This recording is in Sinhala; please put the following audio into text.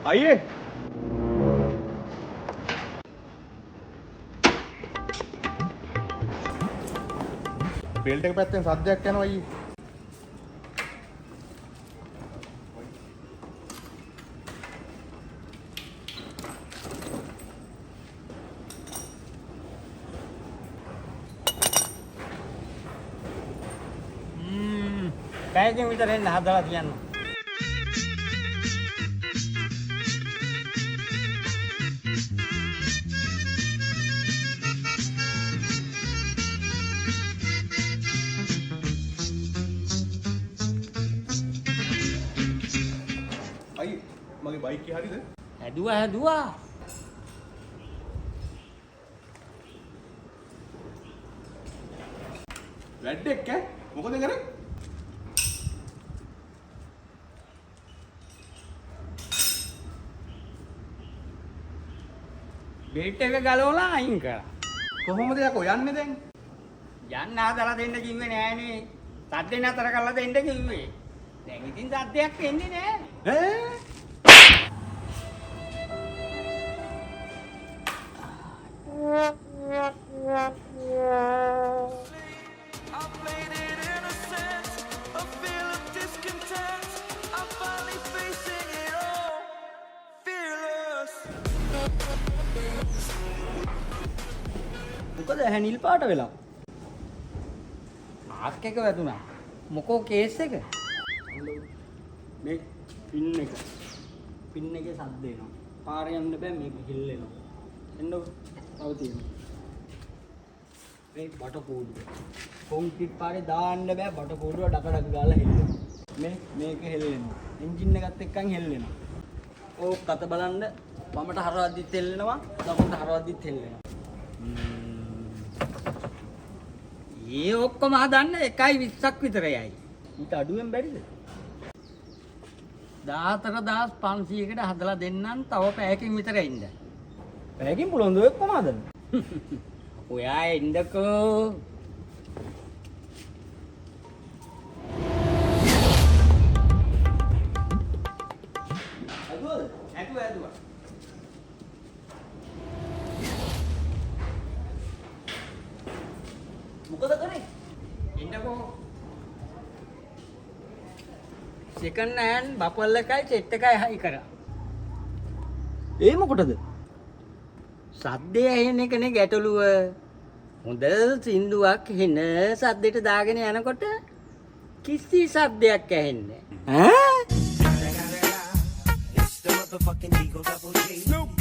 අයියේ බෙල්ට් එක පැත්තෙන් සද්දයක් යනවා අයියේ. පැයකින් විතර එන්න හදලා තියන්න. අයියේ මගේ බයික් එක හරිද? හැදුවා. වැඩක් ඈ මොකද කරේ? බෙල්ට් එක ගලවලා අයින් කරා. කොහොමද යකෝ යන්නේ දැන්? යන්න හදලා දෙන්න කිව්වේ නෑනේ. සද්දේ නතර කරලා දෙන්න කිව්වේ. දැන් ඉතින් සද්දයක් එන්නේ නෑ. ඈ I played it innocent, a feel of discontent. I'm finally facing it all, fearless. මොකද හැනිල් පාට වෙලා? ආක් එක වැදුනා. මොකෝ කේස් එක? මේ පින් එක. පින් එකේ සද්ද එනවා. පාරේ යන්න බෑ මේක හිල්ලෙනවා. එන්නකො තව තියෙනවා. මේ බට කෝඩුව. කොන්ක්‍රීට් පාරේ දාන්න බෑ බට කෝඩුව ඩකඩක ගාලා හෙල්ලෙනවා. මේක හෙල්ලෙනවා. එන්ජින් එකත් එක්කන් හෙල්ලෙනවා. ඕක අත බලන්න වමට හරවද්දිත් හෙල්ලෙනවා දකුණට හරවද්දිත් හෙල්ලෙනවා. ඒ ඔක්කොම හදන්න 1.20ක් විතරයි. ඊට අඩුවෙන් බැරිද? 14500කට හදලා දෙන්නම් තව පැයකින් විතර ඉන්න. පැයකින් පුළුවන් ද ඔක්කොම හදන්න? ඔයා එන්නකෝ. ඇදුවා. මොකද කරේ? එන්නකෝ. සෙකන්ඩ් හෑන්ඩ් බපල් එකයි සෙට් එකයි හයි කරා. ඒ මොකටද? සද්දේ ඇහෙන එකනේ ගැටලුව. හොඳ සින්දුවක් හෙන සද්දෙට දාගෙන යනකොට කිසි සද්දයක් ඇහෙන්නේ නැහැ. ඈ? It's the motherfucking Eagle Double G.